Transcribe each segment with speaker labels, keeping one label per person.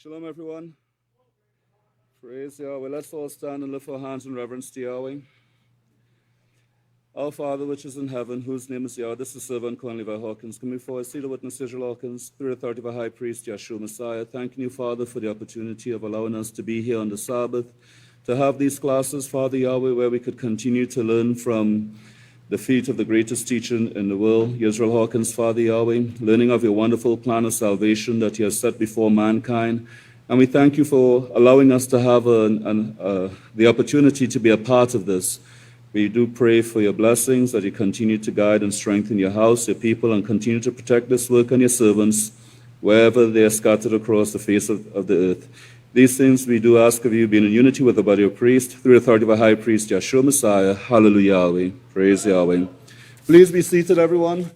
Speaker 1: Shalom, everyone. Praise Yahweh. Let's all stand and lift our hands in reverence to Yahweh. Our Father, which is in heaven, whose name is Yahweh. This is servant Cohen Levi Hawkins. Come before us, see the witness Israel Hawkins, through the authority of our high priest, Yahshua Messiah. Thanking you, Father, for the opportunity of allowing us to be here on the Sabbath, to have these classes, Father Yahweh, where we could continue to learn from the feet of the greatest teacher in the world, Israel Hawkins, Father Yahweh, learning of your wonderful plan of salvation that you have set before mankind. And we thank you for allowing us to have the opportunity to be a part of this. We do pray for your blessings, that you continue to guide and strengthen your house, your people, and continue to protect this work and your servants wherever they are scattered across the face of the earth. These things we do ask of you, being in unity with the body of Christ, through the authority of our high priest, Yahshua Messiah. HalleluYahweh. Praise Yahweh. Please be seated, everyone.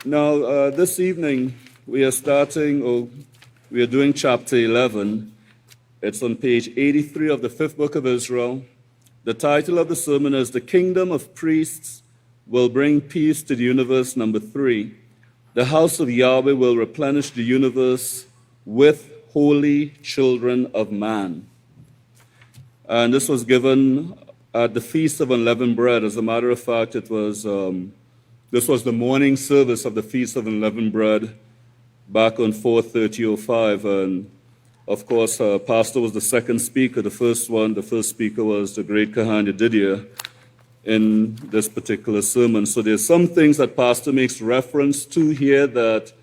Speaker 1: Now, this evening, we are doing chapter 11. It's on page 83 of the fifth book of Israel. The title of the sermon is The Kingdom of Priests Will Bring Peace to the Universe, number 3. The house of Yahweh will replenish the universe with holy children of man. And this was given at the Feast of Unleavened Bread. As a matter of fact, this was the morning service of the Feast of Unleavened Bread back on 4/30/05. And of course, Pastor was the second speaker. The first speaker was the great Kahan Didier in this particular sermon. So there's some things that Pastor makes reference to here that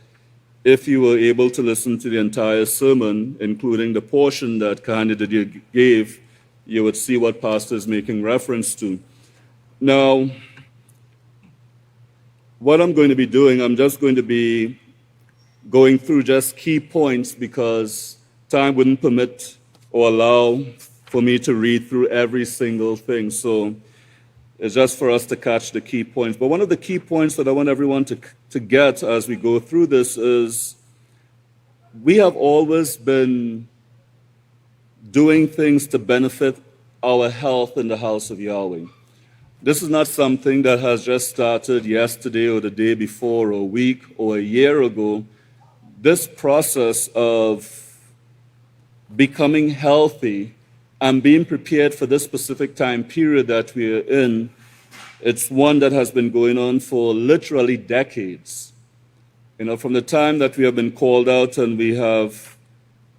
Speaker 1: if you were able to listen to the entire sermon, including the portion that Kahan Didier gave, you would see what Pastor is making reference to. Now, what I'm going to be doing, I'm just going to be going through just key points because time wouldn't permit or allow for me to read through every single thing. So it's just for us to catch the key points. But one of the key points that I want everyone to get as we go through this is we have always been doing things to benefit our health in the house of Yahweh. This is not something that has just started yesterday or the day before or a week or a year ago. This process of becoming healthy and being prepared for this specific time period that we are in, it's one that has been going on for literally decades. From the time that we have been called out and we have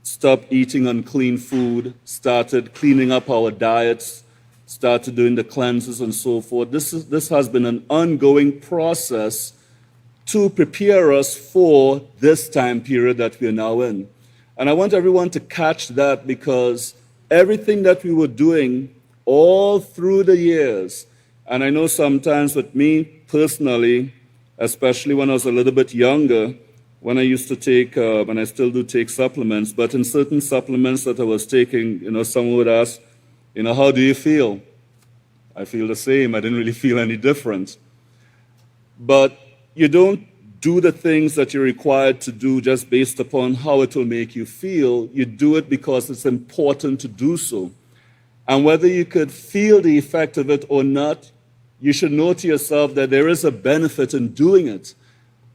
Speaker 1: stopped eating unclean food, started cleaning up our diets, started doing the cleanses and so forth. This has been an ongoing process to prepare us for this time period that we are now in. And I want everyone to catch that because everything that we were doing all through the years, and I know sometimes with me personally, especially when I was a little bit younger, when I used to take, when I still do take supplements, but in certain supplements that I was taking, someone would ask, how do you feel? I feel the same. I didn't really feel any different. But you don't do the things that you're required to do just based upon how it will make you feel. You do it because it's important to do so. And whether you could feel the effect of it or not, you should know to yourself that there is a benefit in doing it.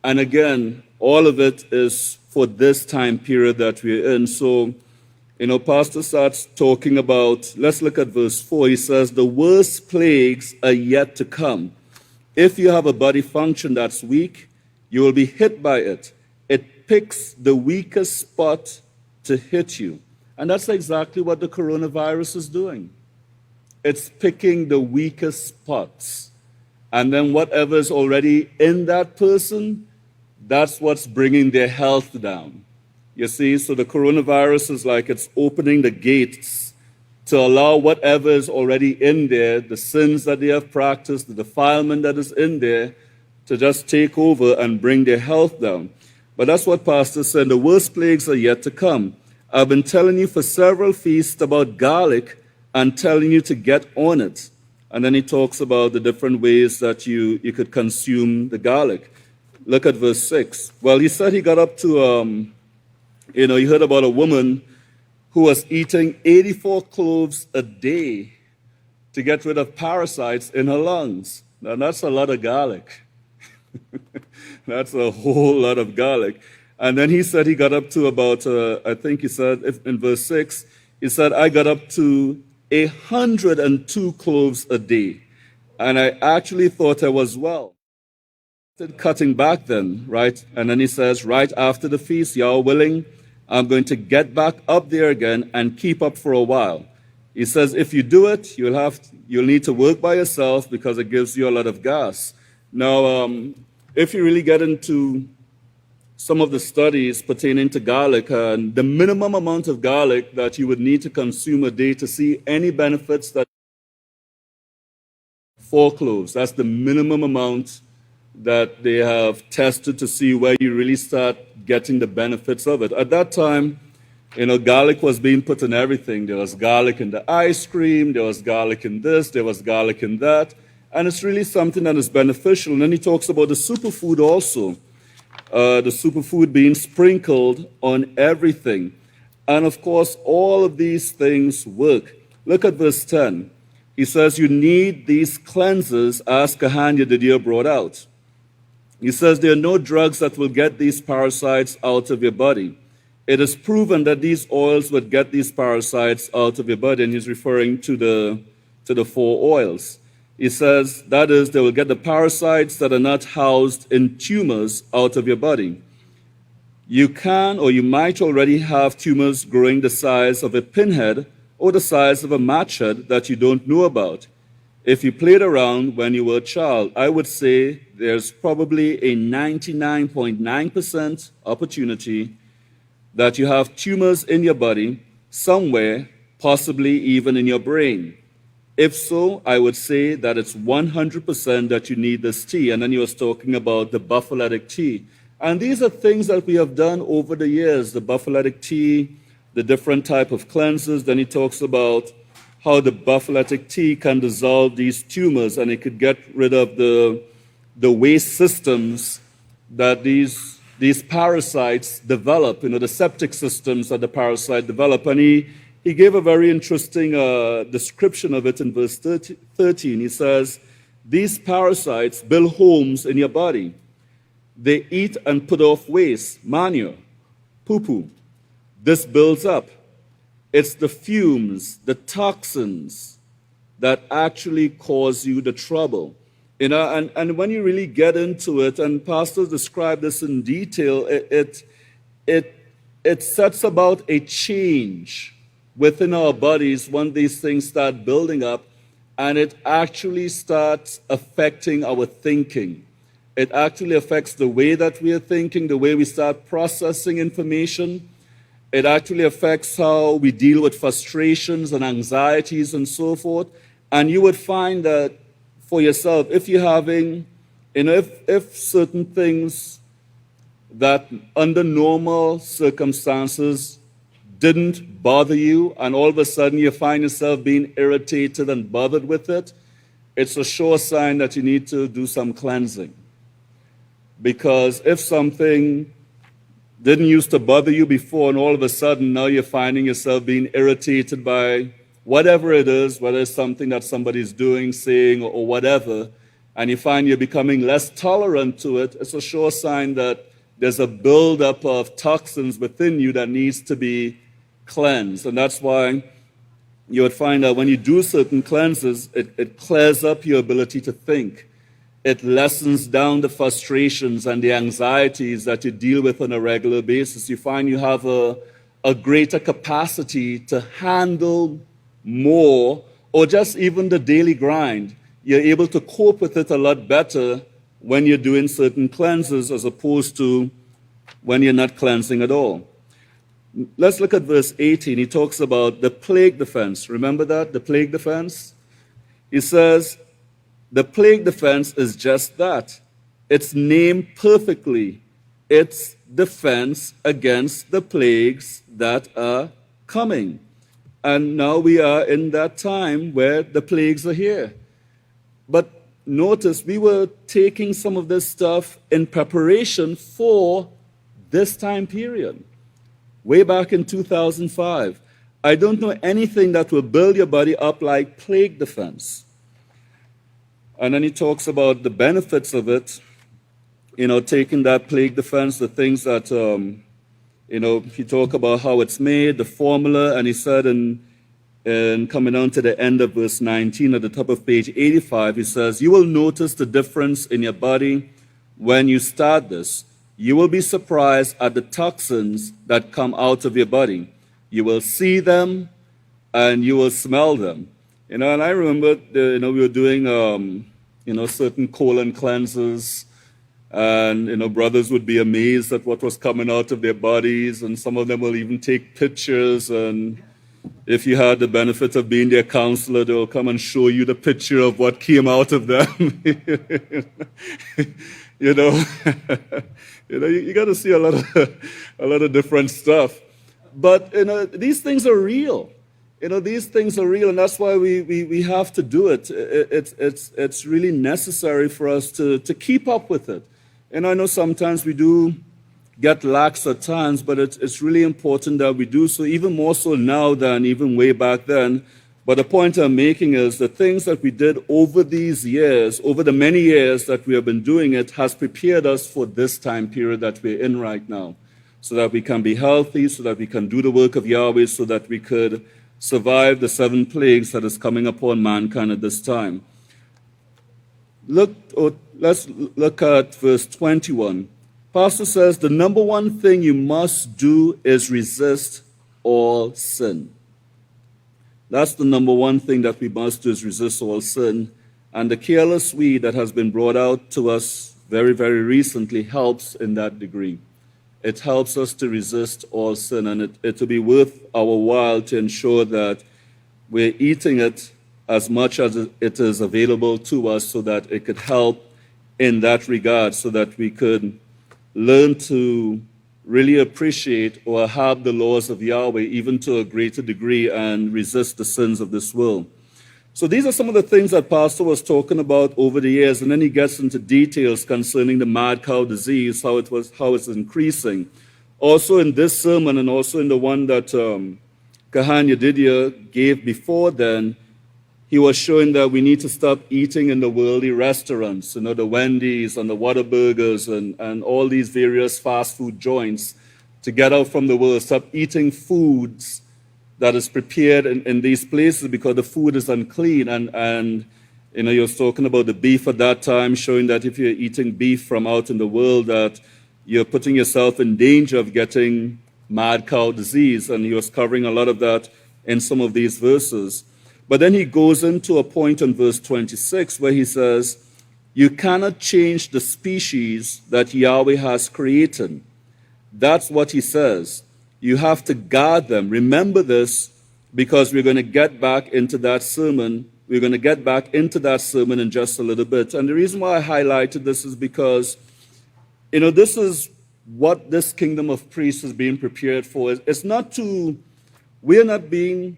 Speaker 1: And again, all of it is for this time period that we're in. So, Pastor starts talking about, let's look at verse 4. He says, the worst plagues are yet to come. If you have a body function that's weak, you will be hit by it. It picks the weakest spot to hit you. And that's exactly what the coronavirus is doing. It's picking the weakest spots. And then whatever is already in that person, that's what's bringing their health down. You see, so the coronavirus is like it's opening the gates to allow whatever is already in there, the sins that they have practiced, the defilement that is in there, to just take over and bring their health down. But that's what Pastor said, the worst plagues are yet to come. I've been telling you for several feasts about garlic and telling you to get on it. And then he talks about the different ways that you could consume the garlic. Look at verse 6. Well, he said he got up to, he heard about a woman who was eating 84 cloves a day to get rid of parasites in her lungs. Now, that's a lot of garlic. That's a whole lot of garlic. And then he said he got up to about, I think he said in verse 6, he said, I got up to 102 cloves a day. And I actually thought I was well. Cutting back then, right? And then he says, right after the feast, Yahweh willing, I'm going to get back up there again and keep up for a while. He says, if you do it, you'll need to work by yourself because it gives you a lot of gas. Now, if you really get into some of the studies pertaining to garlic, and the minimum amount of garlic that you would need to consume a day to see any benefits, that 4 cloves. That's the minimum amount that they have tested to see where you really start getting the benefits of it. At that time, garlic was being put in everything. There was garlic in the ice cream, there was garlic in this, there was garlic in that, and it's really something that is beneficial. And then he talks about the superfood also, the superfood being sprinkled on everything. And of course, all of these things work. Look at verse 10. He says, you need these cleansers, as Kahanya the deer brought out. He says, there are no drugs that will get these parasites out of your body. It is proven that these oils would get these parasites out of your body, and he's referring to the 4 oils. He says, that is, they will get the parasites that are not housed in tumors out of your body. You can, or you might already have tumors growing the size of a pinhead or the size of a match head that you don't know about. If you played around when you were a child, I would say there's probably a 99.9% opportunity that you have tumors in your body somewhere, possibly even in your brain. If so, I would say that it's 100% that you need this tea. And then he was talking about the buffaletic tea. And these are things that we have done over the years, the buffaletic tea, the different type of cleansers. Then he talks about how the buffaletic tea can dissolve these tumors, and it could get rid of the waste systems that these parasites develop, the septic systems that the parasite develop. And he gave a very interesting description of it in verse 13. He says, these parasites build homes in your body. They eat and put off waste, manure, poo-poo. This builds up. It's the fumes, the toxins that actually cause you the trouble. And when you really get into it, and pastors describe this in detail, it sets about a change within our bodies when these things start building up, and it actually starts affecting our thinking. It actually affects the way that we are thinking, the way we start processing information. It actually affects how we deal with frustrations and anxieties and so forth. And you would find that for yourself, if you're having, if certain things that under normal circumstances didn't bother you, and all of a sudden you find yourself being irritated and bothered with it, it's a sure sign that you need to do some cleansing. Because if something didn't used to bother you before, and all of a sudden now you're finding yourself being irritated by whatever it is, whether it's something that somebody's doing, saying, or whatever, and you find you're becoming less tolerant to it, it's a sure sign that there's a buildup of toxins within you that needs to be cleansed. And that's why you would find that when you do certain cleanses, it clears up your ability to think. It lessens down the frustrations and the anxieties that you deal with on a regular basis. You find you have a greater capacity to handle more, or just even the daily grind. You're able to cope with it a lot better when you're doing certain cleanses as opposed to when you're not cleansing at all. Let's look at verse 18. He talks about the plague defense. Remember that? The plague defense? He says, the plague defense is just that. It's named perfectly. It's defense against the plagues that are coming. And now we are in that time where the plagues are here. But notice we were taking some of this stuff in preparation for this time period. Way back in 2005. I don't know anything that will build your body up like plague defense. And then he talks about the benefits of it. taking that plague defense, the things that, he talked about how it's made, the formula, and he said and coming down to the end of verse 19 at the top of page 85, he says, "You will notice the difference in your body when you start this. You will be surprised at the toxins that come out of your body. You will see them and you will smell them." And I remember, we were doing, certain colon cleanses, and, brothers would be amazed at what was coming out of their bodies, and some of them will even take pictures, and if you had the benefit of being their counselor, they'll come and show you the picture of what came out of them. you got to see a lot of different stuff. But these things are real. These things are real, and that's why we have to do it. It's really necessary for us to keep up with it. And I know sometimes we do get lax at times, but it's really important that we do so, even more so now than even way back then. But the point I'm making is the things that we did over these years, over the many years that we have been doing it, has prepared us for this time period that we're in right now, so that we can be healthy, so that we can do the work of Yahweh, so that we could survive the 7 plagues that is coming upon mankind at this time. Let's look at verse 21. Pastor says, the number one thing you must do is resist all sin. That's the number one thing that we must do, is resist all sin. And the careless weed that has been brought out to us very, very recently helps in that degree. It helps us to resist all sin, and it will be worth our while to ensure that we're eating it as much as it is available to us, so that it could help in that regard, so that we could learn to really appreciate or have the laws of Yahweh even to a greater degree and resist the sins of this world. So these are some of the things that Pastor was talking about over the years, and then he gets into details concerning the mad cow disease, how it's increasing. Also in this sermon, and also in the one that Kahan Yedidia gave before then, he was showing that we need to stop eating in the worldly restaurants, the Wendy's and the Whataburgers and all these various fast food joints, to get out from the world. Stop eating foods that is prepared in these places, because the food is unclean. And you're talking about the beef at that time, showing that if you're eating beef from out in the world, that you're putting yourself in danger of getting mad cow disease. And he was covering a lot of that in some of these verses. But then he goes into a point in verse 26 where he says, you cannot change the species that Yahweh has created. That's what he says. You have to guard them. Remember this, because we're going to get back into that sermon. We're going to get back into that sermon in just a little bit. And the reason why I highlighted this is because, this is what this kingdom of priests is being prepared for. We're not being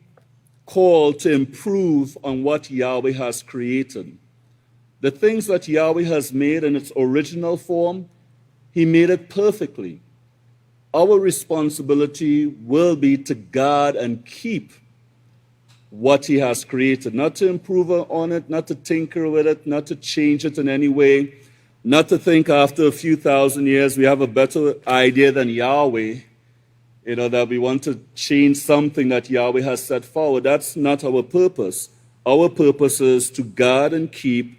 Speaker 1: called to improve on what Yahweh has created. The things that Yahweh has made in its original form, he made it perfectly. Our responsibility will be to guard and keep what he has created, not to improve on it, not to tinker with it, not to change it in any way, not to think after a few thousand years we have a better idea than Yahweh, that we want to change something that Yahweh has set forward. That's not our purpose. Our purpose is to guard and keep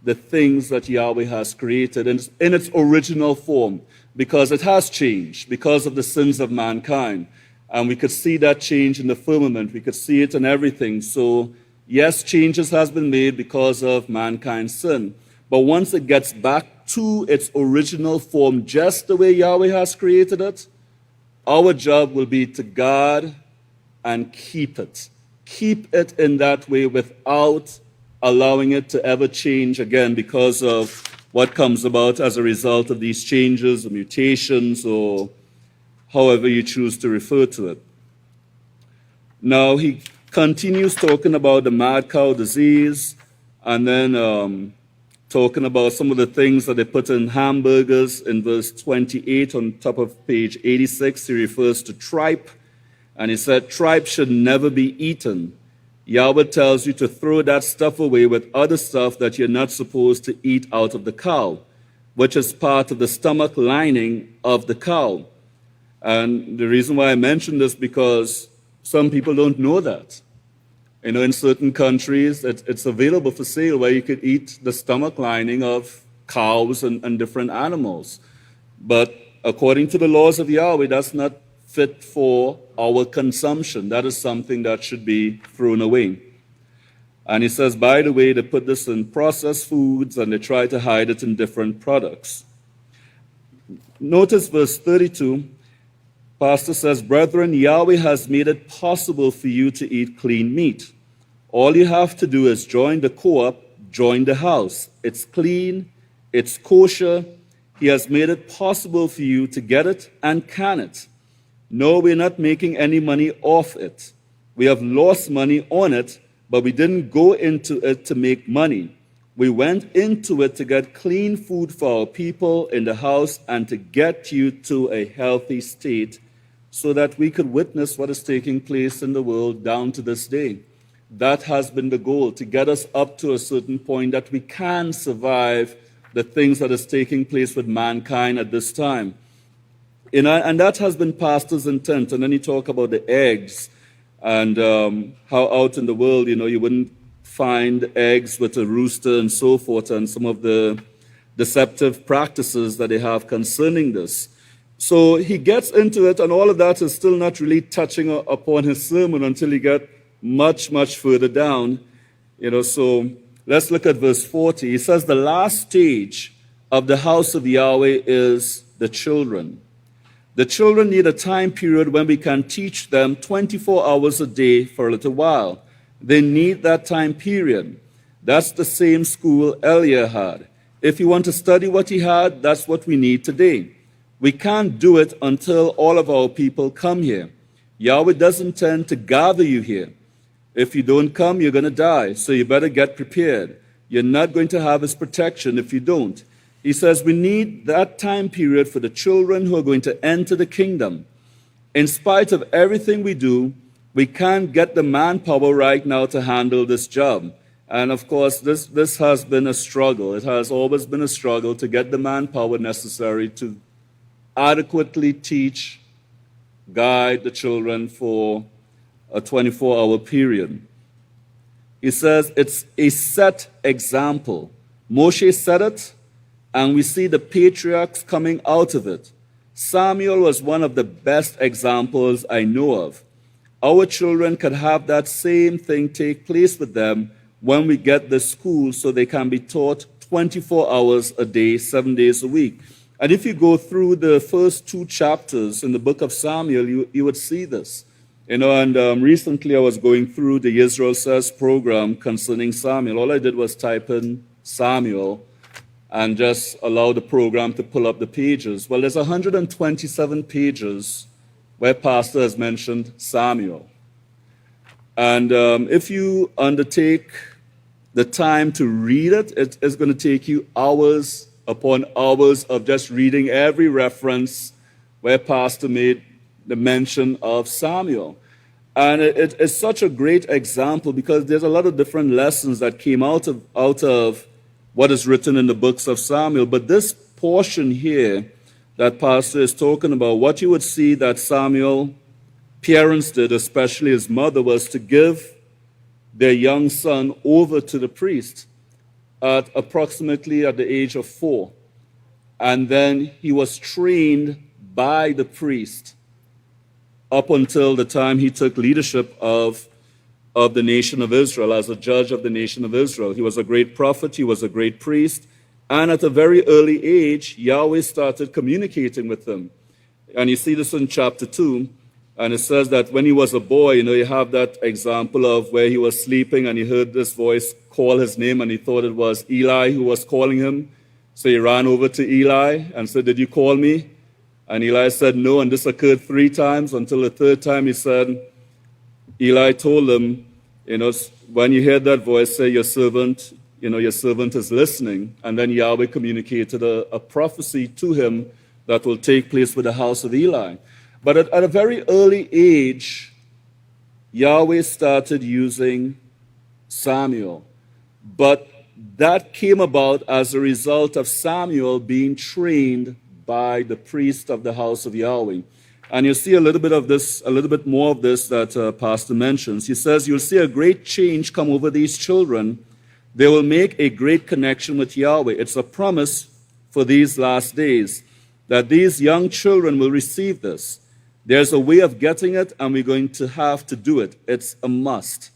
Speaker 1: the things that Yahweh has created in its original form, because it has changed because of the sins of mankind. And we could see that change in the firmament. We could see it in everything. So, yes, changes has been made because of mankind's sin. But once it gets back to its original form, just the way Yahweh has created it, our job will be to guard and keep it. Keep it in that way without allowing it to ever change again because of what comes about as a result of these changes or mutations, or however you choose to refer to it. Now, he continues talking about the mad cow disease, and then talking about some of the things that they put in hamburgers. In verse 28 on top of page 86, he refers to tripe, and he said tripe should never be eaten. Yahweh tells you to throw that stuff away with other stuff that you're not supposed to eat out of the cow. which is part of the stomach lining of the cow. And the reason why I mention this because some people don't know that. You know, in certain countries, it's available for sale where you could eat the stomach lining of cows and different animals. But according to the laws of Yahweh, that's not fit for our consumption. That is something that should be thrown away. And he says, by the way, they put this in processed foods and they try to hide it in different products. Notice verse 32. Pastor says, brethren, Yahweh has made it possible for you to eat clean meat. All you have to do is join the co-op, join the house. It's clean, it's kosher. He has made it possible for you to get it and can it. No, we're not making any money off it. We have lost money on it, but we didn't go into it to make money. We went into it to get clean food for our people in the house and to get you to a healthy state so that we could witness what is taking place in the world down to this day. That has been the goal, to get us up to a certain point that we can survive the things that is taking place with mankind at this time. You know, and that has been Pastor's intent. And then he talk about the eggs and how out in the world, you know, you wouldn't find eggs with a rooster and so forth, and some of the deceptive practices that they have concerning this. So he gets into it, and all of that is still not really touching upon his sermon until he gets much, much further down. You know, so let's look at verse 40. He says the last stage of the house of Yahweh is the children. The children need a time period when we can teach them 24 hours a day for a little while. They need that time period. That's the same school Elia had. If you want to study what he had, that's what we need today. We can't do it until all of our people come here. Yahweh doesn't intend to gather you here. If you don't come, you're going to die, so you better get prepared. You're not going to have his protection if you don't. He says we need that time period for the children who are going to enter the kingdom. In spite of everything we do, we can't get the manpower right now to handle this job. And of course, this has been a struggle. It has always been a struggle to get the manpower necessary to adequately teach, guide the children for a 24-hour period. He says it's a set example. Moshe said it, and we see the patriarchs coming out of it. Samuel was one of the best examples I know of. Our children could have that same thing take place with them when we get the school so they can be taught 24 hours a day, 7 days a week. And if you go through the first 2 chapters in the book of Samuel, you would see this. You know, and recently I was going through the Israel Says program concerning Samuel. All I did was type in Samuel and just allow the program to pull up the pages. Well, there's 127 pages where Pastor has mentioned Samuel. And if you undertake the time to read it, it's going to take you hours upon hours of just reading every reference where Pastor made the mention of Samuel. And it's such a great example because there's a lot of different lessons that came out of what is written in the books of Samuel. But this portion here that Pastor is talking about, what you would see that Samuel parents did, especially his mother, was to give their young son over to the priest at approximately at the age of 4. And then he was trained by the priest up until the time he took leadership of the nation of Israel as a judge of the nation of Israel. He was a great prophet. He was a great priest. And at a very early age, Yahweh started communicating with him. And you see this in chapter 2. And it says that when he was a boy, you know, you have that example of where he was sleeping and he heard this voice call his name and he thought it was Eli who was calling him. So he ran over to Eli and said, "Did you call me?" And Eli said, "No." And this occurred 3 times until the 3rd time he said, Eli told him, you know, when you hear that voice, say, your servant is listening. And then Yahweh communicated a prophecy to him that will take place with the house of Eli. But at a very early age, Yahweh started using Samuel. But that came about as a result of Samuel being trained by the priest of the house of Yahweh. And you'll see a little bit of this, a little bit more of this that Pastor mentions. He says, you'll see a great change come over these children. They will make a great connection with Yahweh. It's a promise for these last days that these young children will receive this. There's a way of getting it, and we're going to have to do it. It's a must.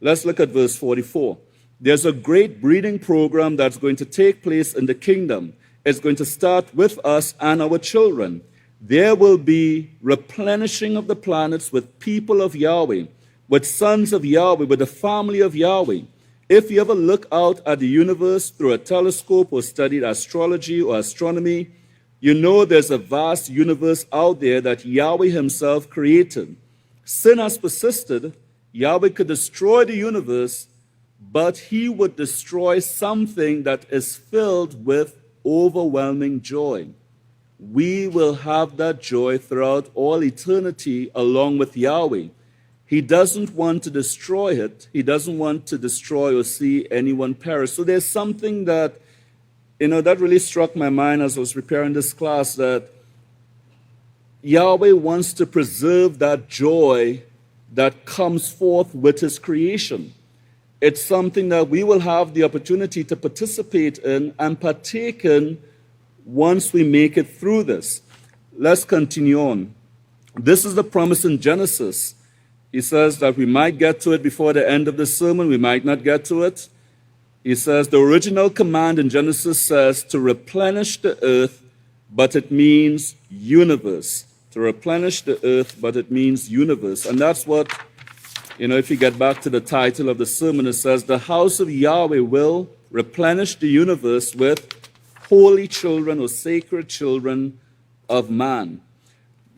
Speaker 1: Let's look at verse 44. There's a great breeding program that's going to take place in the kingdom. It's going to start with us and our children. There will be replenishing of the planets with people of Yahweh, with sons of Yahweh, with the family of Yahweh. If you ever look out at the universe through a telescope or studied astrology or astronomy, you know there's a vast universe out there that Yahweh himself created. Sin has persisted. Yahweh could destroy the universe, but he would destroy something that is filled with overwhelming joy. We will have that joy throughout all eternity along with Yahweh. He doesn't want to destroy it. He doesn't want to destroy or see anyone perish. So there's something that, that really struck my mind as I was preparing this class, that Yahweh wants to preserve that joy that comes forth with his creation. It's something that we will have the opportunity to participate in and partake in once we make it through this. Let's continue on. This is the promise in Genesis. He says that we might get to it before the end of the sermon. We might not get to it. He says the original command in Genesis says to replenish the earth, but it means universe. To replenish the earth, but it means universe. And that's what, if you get back to the title of the sermon, it says the house of Yahweh will replenish the universe with holy children or sacred children of man.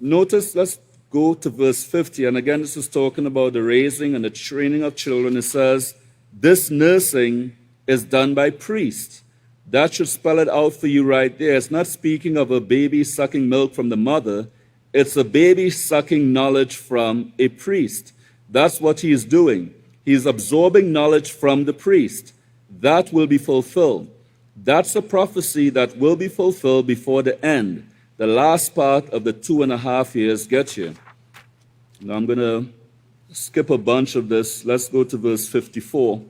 Speaker 1: Notice, let's go to verse 50. And again, this is talking about the raising and the training of children. It says, this nursing is done by priests. That should spell it out for you right there. It's not speaking of a baby sucking milk from the mother. It's a baby sucking knowledge from a priest. That's what he is doing. He's absorbing knowledge from the priest. That will be fulfilled. That's a prophecy that will be fulfilled before the end. The last part of the 2.5 years gets you. Now I'm going to skip a bunch of this. Let's go to verse 54.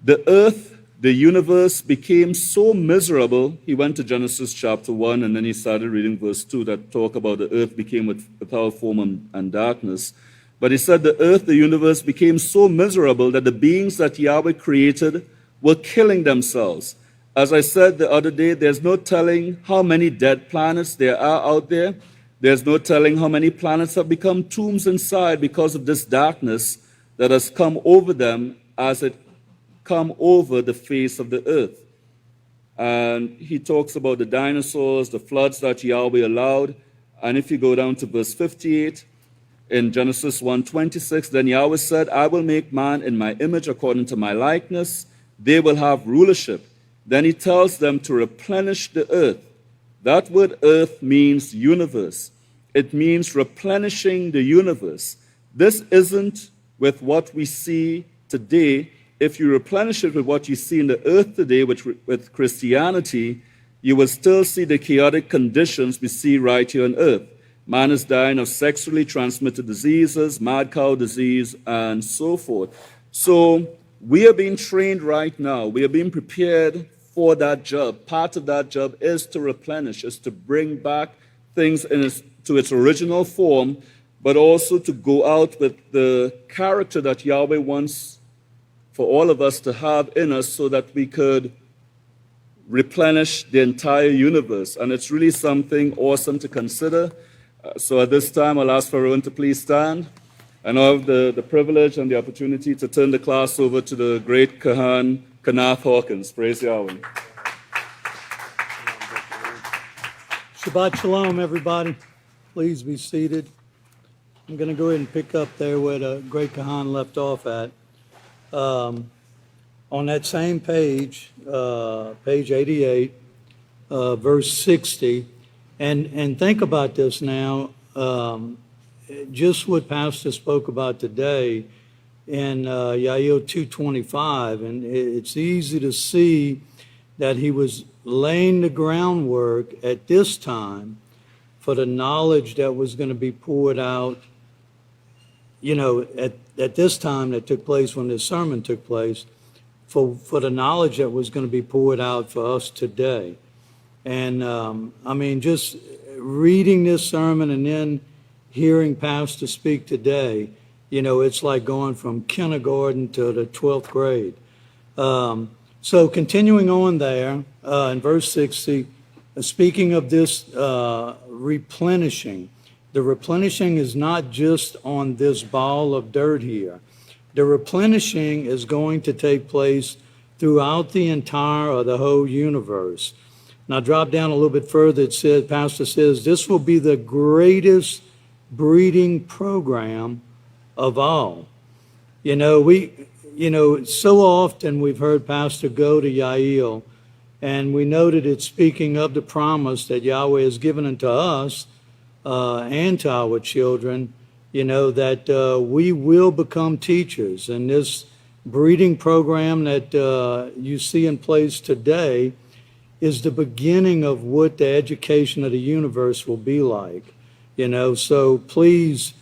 Speaker 1: The earth, the universe became so miserable. He went to Genesis chapter 1, and then he started reading verse 2 that talk about the earth became without form and darkness. But he said the earth, the universe became so miserable that the beings that Yahweh created were killing themselves. As I said the other day, there's no telling how many dead planets there are out there. There's no telling how many planets have become tombs inside because of this darkness that has come over them as it come over the face of the earth. And he talks about the dinosaurs, the floods that Yahweh allowed. And if you go down to verse 58, in Genesis 1:26, then Yahweh said, I will make man in my image according to my likeness. They will have rulership. Then he tells them to replenish the earth. That word earth means universe. It means replenishing the universe. This isn't with what we see today. If you replenish it with what you see in the earth today, with Christianity, you will still see the chaotic conditions we see right here on earth. Man is dying of sexually transmitted diseases, mad cow disease, and so forth. So we are being trained right now. We are being prepared for that job. Part of that job is to replenish, is to bring back things to its original form, but also to go out with the character that Yahweh wants for all of us to have in us so that we could replenish the entire universe. And it's really something awesome to consider. So at this time, I'll ask for everyone to please stand. And I have the privilege and the opportunity to turn the class over to the great Kahan, Kanath Hawkins. Praise Yahweh.
Speaker 2: Shabbat Shalom, everybody. Please be seated. I'm going to go ahead and pick up there where the great Kahan left off at. On that same page, page 88, verse 60. And think about this now. Just what Pastor spoke about today, in Yael 2:25, and it's easy to see that he was laying the groundwork at this time for the knowledge that was going to be poured out, at this time that took place when this sermon took place, for the knowledge that was going to be poured out for us today. And just reading this sermon and then hearing Pastor speak today, it's like going from kindergarten to the 12th grade. So continuing on there, in verse 60, speaking of this replenishing, the replenishing is not just on this ball of dirt here. The replenishing is going to take place throughout the entire or the whole universe. Now drop down a little bit further. It says, Pastor says, this will be the greatest breeding program of all. So often we've heard Pastor go to Yael, and we know that it's speaking of the promise that Yahweh has given unto us and to our children, that we will become teachers. And this breeding program that you see in place today is the beginning of what the education of the universe will be like. So please,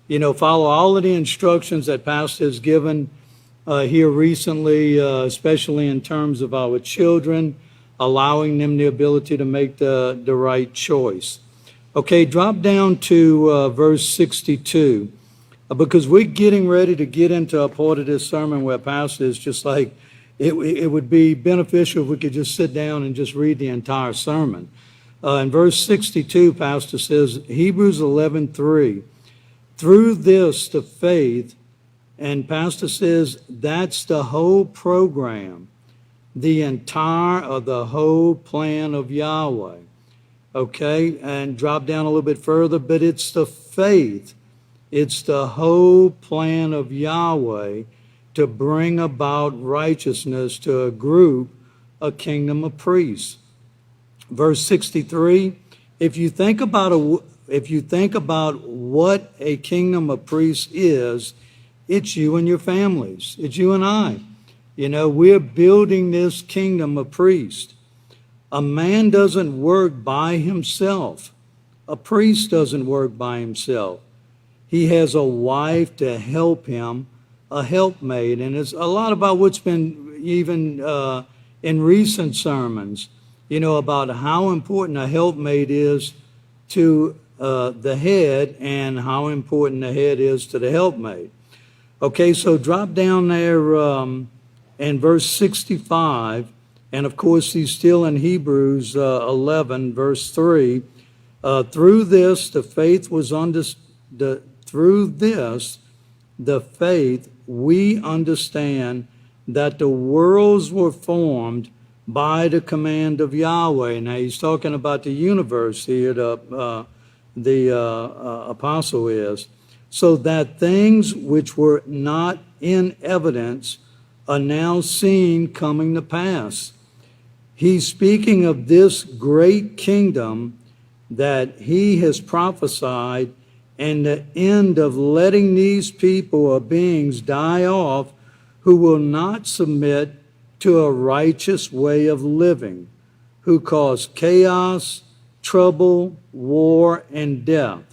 Speaker 2: follow all of the instructions that Pastor has given here recently, especially in terms of our children, allowing them the ability to make the right choice. Okay, drop down to verse 62, because we're getting ready to get into a part of this sermon where Pastor is just like, it would be beneficial if we could just sit down and just read the entire sermon. In verse 62, Pastor says, Hebrews 11:3, through this the faith, and Pastor says that's the whole program, the entire or the whole plan of Yahweh. Okay, and drop down a little bit further, but it's the faith, it's the whole plan of Yahweh to bring about righteousness to a group, a kingdom of priests. Verse 63, if you think about what a kingdom of priests is, it's you and your families. It's you and I. We're building this kingdom of priests. A man doesn't work by himself. A priest doesn't work by himself. He has a wife to help him, a helpmate. And it's a lot about what's been even in recent sermons, about how important a helpmate is to the head and how important the head is to the helpmate. Okay, so drop down there in verse 65, and of course he's still in Hebrews 11, verse 3. Through this, the faith we understand that the worlds were formed by the command of Yahweh. Now he's talking about the universe here, the apostle is. So that things which were not in evidence are now seen coming to pass. He's speaking of this great kingdom that he has prophesied, and the end of letting these people or beings die off who will not submit to a righteous way of living, who cause chaos, trouble, war, and death.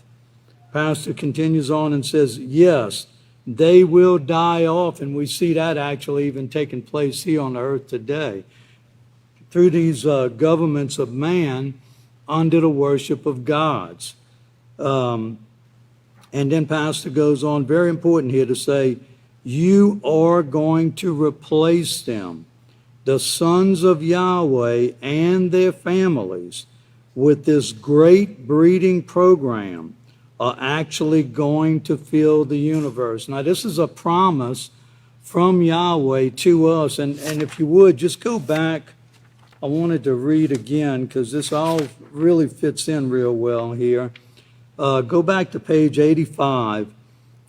Speaker 2: Pastor continues on and says, yes, they will die off, and we see that actually even taking place here on the earth today through these governments of man under the worship of gods. And then Pastor goes on, very important here, to say, you are going to replace them, the sons of Yahweh and their families, with this great breeding program, are actually going to fill the universe. Now, this is a promise from Yahweh to us. And if you would, just go back. I wanted to read again because this all really fits in real well here. Go back to page 85,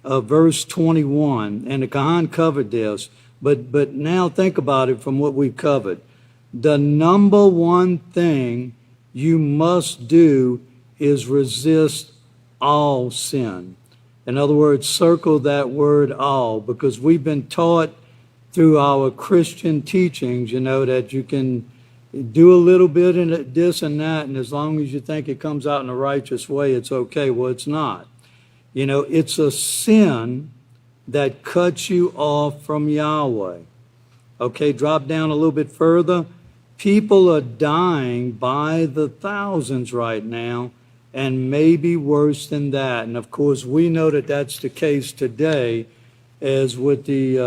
Speaker 2: verse 21. And the Kahan covered this. But now think about it from what we've covered. The number one thing you must do is resist all sin. In other words, circle that word all, because we've been taught through our Christian teachings, that you can do a little bit in this and that, and as long as you think it comes out in a righteous way, it's okay. Well, it's not. It's a sin that cuts you off from Yahweh. Okay, drop down a little bit further. People are dying by the thousands right now, and maybe worse than that. And of course, we know that that's the case today, as with the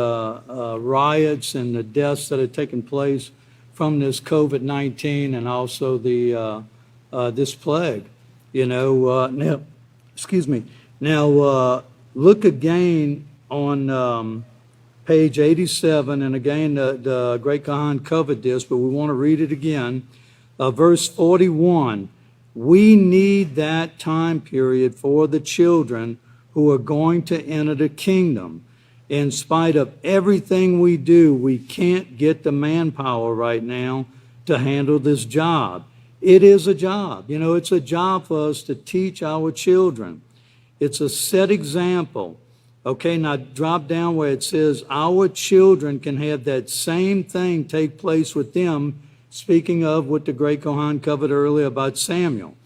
Speaker 2: riots and the deaths that are taking place from this COVID-19 and also the this plague. Now, excuse me. Now, look again on page 87, and again, the Great Kahan covered this, but we want to read it again. Verse 41, we need that time period for the children who are going to enter the kingdom. In spite of everything we do, we can't get the manpower right now to handle this job. It is a job. It's a job for us to teach our children. It's a set example. Okay, now drop down where it says our children can have that same thing take place with them, speaking of what the Great Kohan covered earlier about Samuel.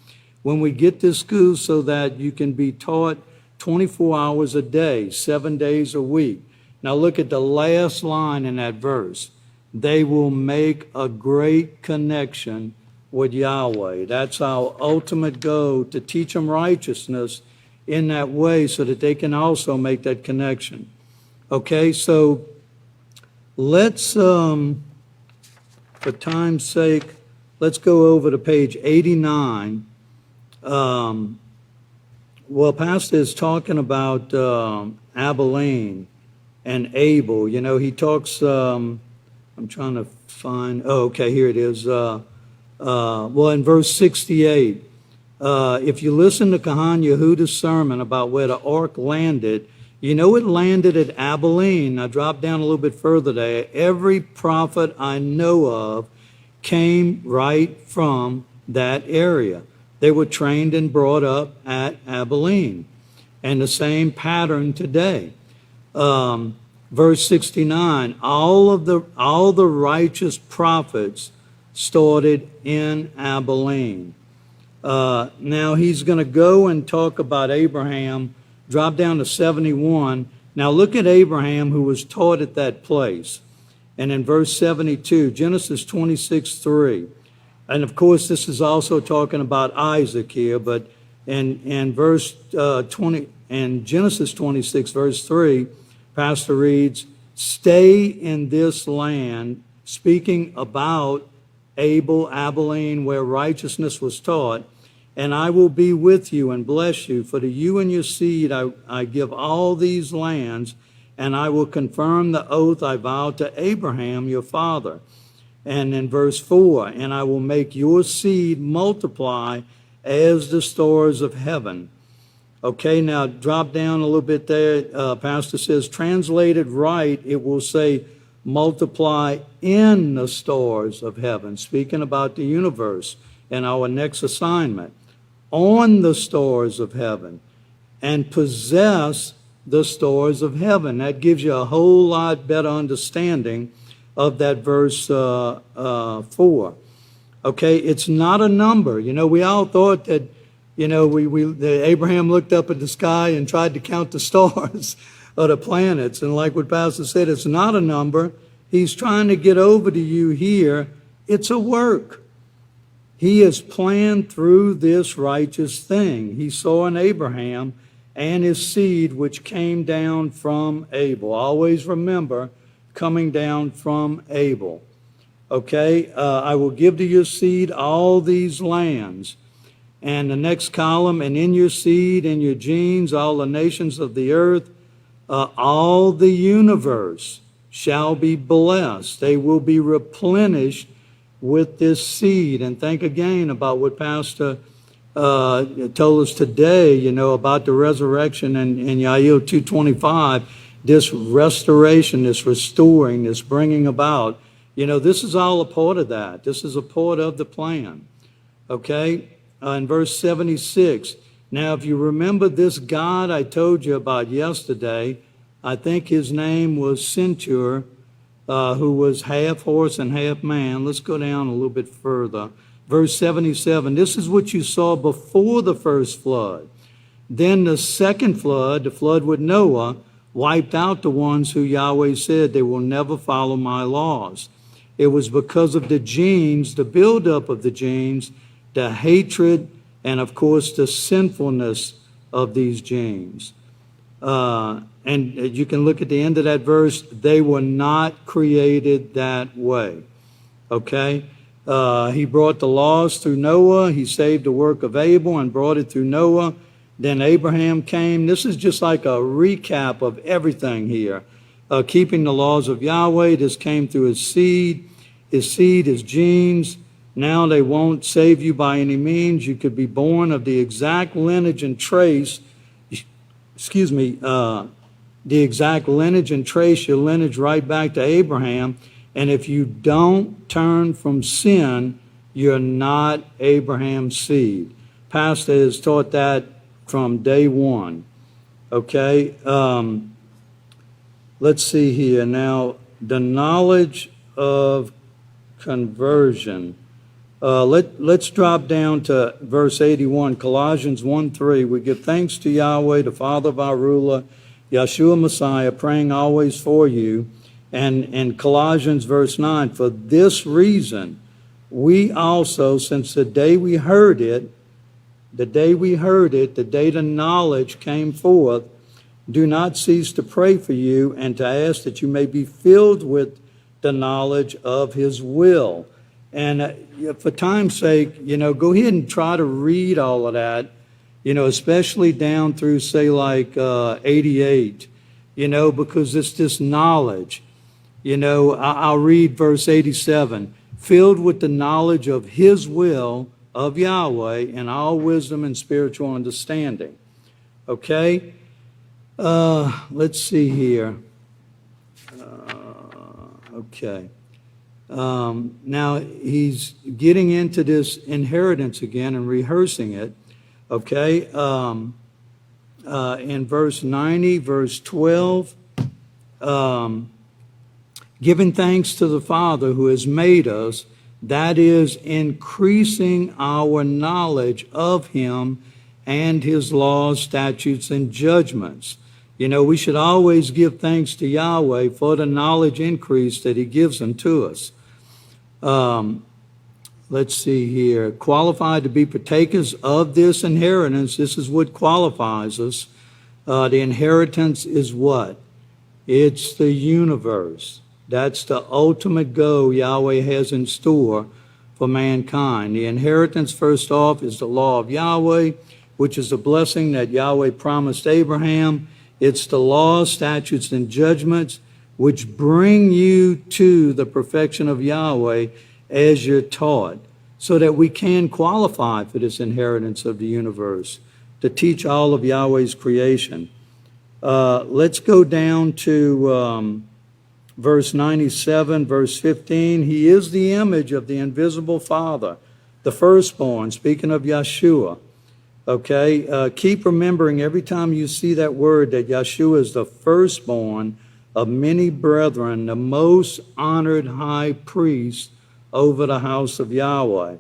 Speaker 2: When we get to school so that you can be taught 24 hours a day, 7 days a week. Now look at the last line in that verse. They will make a great connection with Yahweh. That's our ultimate goal, to teach them righteousness in that way so that they can also make that connection. Okay, so let's, for time's sake, let's go over to page 89. Well, Pastor is talking about Abelin and Abel. He talks, I'm trying to find, okay, here it is. Well, in verse 68, if you listen to Kahan Yehuda's sermon about where the ark landed, it landed at Abelin. Now drop down a little bit further there. Every prophet I know of came right from that area. They were trained and brought up at Abelin. And the same pattern today. Verse 69, all the righteous prophets started in Abelin. Now he's going to go and talk about Abraham. Drop down to 71. Now look at Abraham, who was taught at that place. And in verse 72, Genesis 26:3. And of course, this is also talking about Isaac here, but in verse 20, in Genesis 26, verse 3, Pastor reads, stay in this land, speaking about Abelin, where righteousness was taught, and I will be with you and bless you, for to you and your seed I give all these lands, and I will confirm the oath I vowed to Abraham your father. And in verse 4, and I will make your seed multiply as the stars of heaven. Okay, now drop down a little bit there. Pastor says, translated right, it will say multiply in the stars of heaven, speaking about the universe and our next assignment. On the stars of heaven, and possess the stars of heaven. That gives you a whole lot better understanding of that verse 4. Okay, it's not a number. We all thought that, that Abraham looked up at the sky and tried to count the stars or the planets. And like what Pastor said, it's not a number. He's trying to get over to you here. It's a work. He has planned through this righteous thing. He saw in Abraham and his seed, which came down from Abel. Always remember, coming down from Abel. Okay, I will give to your seed all these lands. And the next column, and in your seed, in your genes, all the nations of the earth, all the universe shall be blessed. They will be replenished with this seed. And think again about what Pastor told us today, about the resurrection in Yael 2:25, this restoration, this restoring, this bringing about. This is all a part of that. This is a part of the plan. Okay? In verse 76, Now, if you remember this God I told you about yesterday, I think his name was Centaur, who was half horse and half man. Let's go down a little bit further. Verse 77, this is what you saw before the first flood. Then the second flood, the flood with Noah, wiped out the ones who Yahweh said they will never follow my laws. It was because of the genes, the buildup of the genes, the hatred, and of course the sinfulness of these genes. And you can look at the end of that verse. They were not created that way. Okay? He brought the laws through Noah. He saved the work of Abel and brought it through Noah. Then Abraham came. This is just like a recap of everything here. Keeping the laws of Yahweh. This came through his seed, his genes. Now they won't save you by any means. You could be born of the exact lineage and trace, the exact lineage and trace your lineage right back to Abraham. And if you don't turn from sin, you're not Abraham's seed. Pastor has taught that from day one. Okay? Let's see here. Now, the knowledge of conversion. Let's drop down to verse 81, Colossians 1:3. We give thanks to Yahweh, the Father of our ruler, Yeshua Messiah, praying always for you. And Colossians verse 9, for this reason, we also, since the day we heard it, the day the knowledge came forth, do not cease to pray for you and to ask that you may be filled with the knowledge of his will. And for time's sake, go ahead and try to read all of that, especially down through, say, like 88, because it's this knowledge. I'll read verse 87, filled with the knowledge of his will, of Yahweh, and all wisdom and spiritual understanding. Okay? Let's see here. Okay. Now, he's getting into this inheritance again and rehearsing it. Okay? In verse 90, verse 12, giving thanks to the Father who has made us, that is, increasing our knowledge of him and his laws, statutes, and judgments. We should always give thanks to Yahweh for the knowledge increase that he gives unto us. Let's see here. Qualified to be partakers of this inheritance. This is what qualifies us. The inheritance is what? It's the universe. That's the ultimate goal Yahweh has in store for mankind. The inheritance, first off, is the law of Yahweh, which is a blessing that Yahweh promised Abraham. It's the laws, statutes, and judgments which bring you to the perfection of Yahweh as you're taught, so that we can qualify for this inheritance of the universe, to teach all of Yahweh's creation. Let's go down to verse 97, verse 15. He is the image of the invisible Father, the firstborn, speaking of Yeshua. Okay, keep remembering every time you see that word that Yeshua is the firstborn of many brethren, the most honored high priest over the house of Yahweh,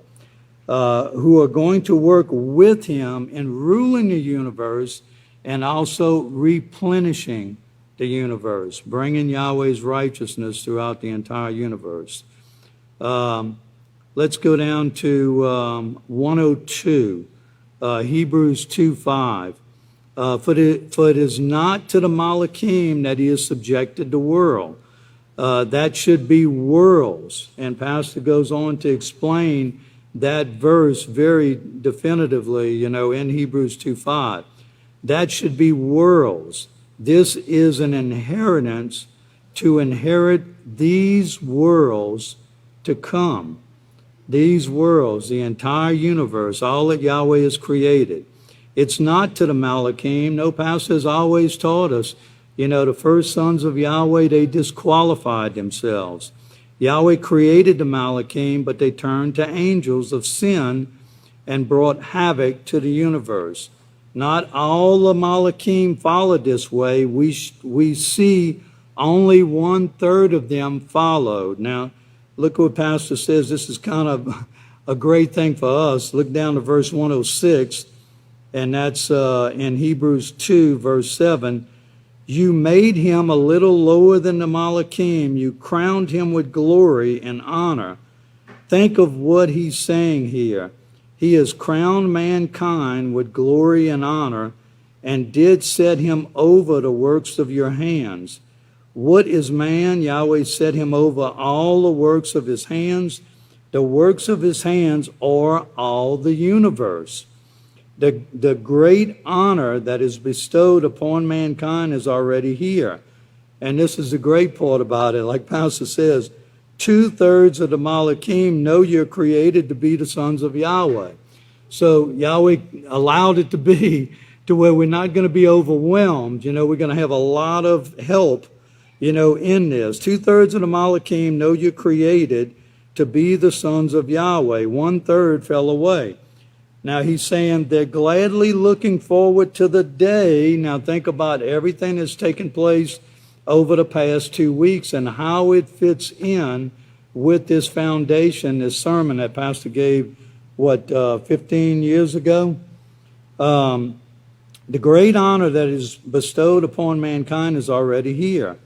Speaker 2: who are going to work with him in ruling the universe and also replenishing the universe, bringing Yahweh's righteousness throughout the entire universe. Let's go down to 102, Hebrews 2:5. For it is not to the Malachim that he is subjected the world. That should be worlds. And Pastor goes on to explain that verse very definitively, in Hebrews 2:5. That should be worlds. This is an inheritance to inherit these worlds to come. These worlds, the entire universe, all that Yahweh has created. It's not to the Malachim. No, Pastor has always taught us, the first sons of Yahweh, they disqualified themselves. Yahweh created the Malachim, but they turned to angels of sin and brought havoc to the universe. Not all the Malachim followed this way. We see only 1/3 of them followed. Now, look what Pastor says. This is kind of a great thing for us. Look down to verse 106, and that's in Hebrews 2, verse 7. You made him a little lower than the Malachim. You crowned him with glory and honor. Think of what he's saying here. He has crowned mankind with glory and honor and did set him over the works of your hands. What is man? Yahweh set him over all the works of his hands. The works of his hands are all the universe. The great honor that is bestowed upon mankind is already here. And this is the great part about it. Like Pastor says, 2/3 of the Malachim know you're created to be the sons of Yahweh. So Yahweh allowed it to be to where we're not going to be overwhelmed. We're going to have a lot of help, in this. 2/3 of the Malachim know you're created to be the sons of Yahweh. 1/3 fell away. Now he's saying they're gladly looking forward to the day. Now think about everything that's taken place over the past 2 weeks and how it fits in with this foundation, this sermon that Pastor gave, 15 years ago? The great honor that is bestowed upon mankind is already here.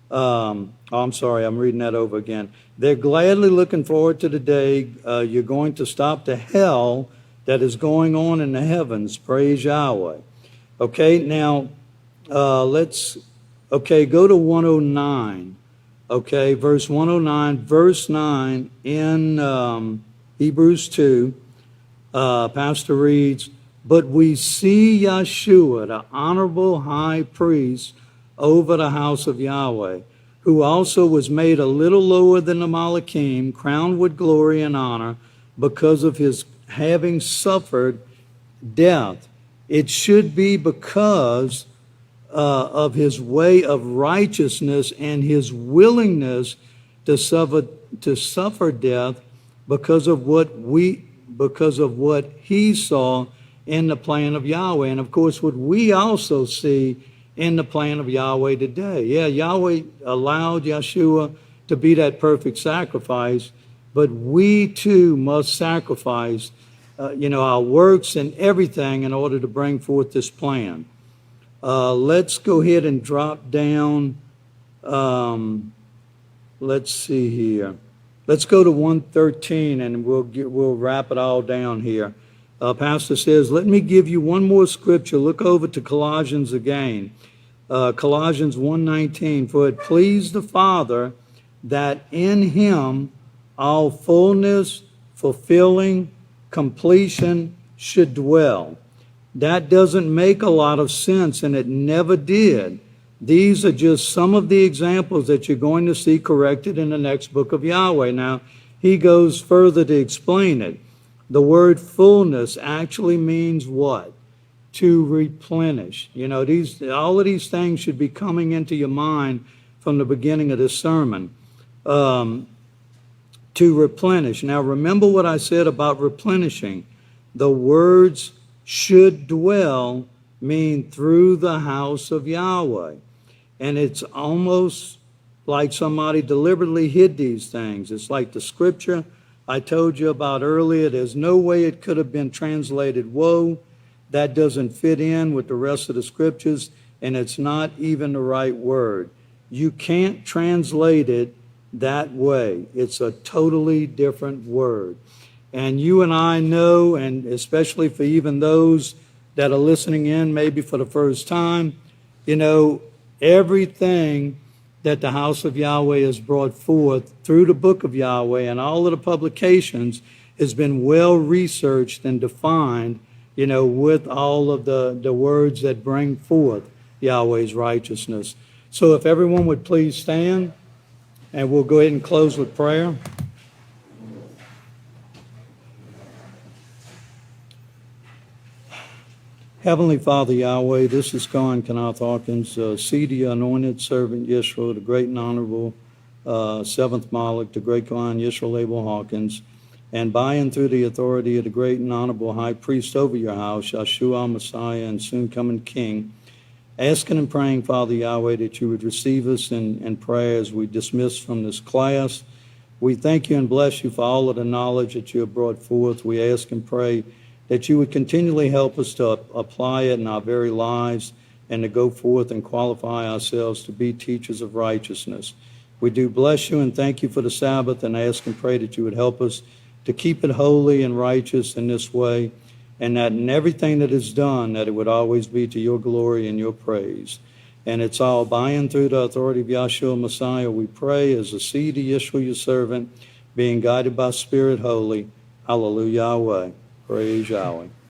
Speaker 2: I'm sorry, I'm reading that over again. They're gladly looking forward to the day you're going to stop the hell that is going on in the heavens. Praise Yahweh. Okay, now go to 109. Okay, verse 109, verse 9 in Hebrews 2. Pastor reads, but we see Yeshua, the honorable high priest over the house of Yahweh, who also was made a little lower than the Malachim, crowned with glory and honor because of his having suffered death. It should be because of his way of righteousness and his willingness to suffer death because of what he saw in the plan of Yahweh, and of course what we also see in the plan of Yahweh today. Yeah, Yahweh allowed Yeshua to be that perfect sacrifice, but we too must sacrifice our works and everything in order to bring forth this plan. Let's go ahead and drop down. Let's see here. Let's go to 113 and we'll wrap it all down here. Pastor says, let me give you one more scripture. Look over to Colossians again. Colossians 1:19. For it pleased the Father that in him all fullness, fulfilling, completion should dwell. That doesn't make a lot of sense, and it never did. These are just some of the examples that you're going to see corrected in the next book of Yahweh. Now, he goes further to explain it. The word fullness actually means what? To replenish. All of these things should be coming into your mind from the beginning of this sermon. To replenish. Now, remember what I said about replenishing. The words should dwell mean through the house of Yahweh. And it's almost like somebody deliberately hid these things. It's like the scripture I told you about earlier. There's no way it could have been translated woe. That doesn't fit in with the rest of the scriptures, and it's not even the right word. You can't translate it that way. It's a totally different word. And you and I know, and especially for even those that are listening in maybe for the first time, everything that the house of Yahweh has brought forth through the book of Yahweh and all of the publications has been well researched and defined, with all of the words that bring forth Yahweh's righteousness. So if everyone would please stand, and we'll go ahead and close with prayer. Heavenly Father Yahweh, this is Khan Kanath Hawkins, seedy anointed servant Yeshua, the great and honorable 7th Malach, the great Khan Yeshua Abel Hawkins. and by and through the authority of the great and honorable high priest over your house, Yahshua Messiah and soon coming King, asking and praying, Father Yahweh, that you would receive us in prayer as we dismiss from this class. We thank you and bless you for all of the knowledge that you have brought forth. We ask and pray that you would continually help us to apply it in our very lives and to go forth and qualify ourselves to be teachers of righteousness. We do bless you and thank you for the Sabbath, and ask and pray that you would help us to keep it holy and righteous in this way, and that in everything that is done, that it would always be to your glory and your praise. And it's all by and through the authority of Yahshua Messiah we pray, as a seed of Yeshua, your servant, being guided by Spirit Holy. HalleluYahweh. Praise Yahweh.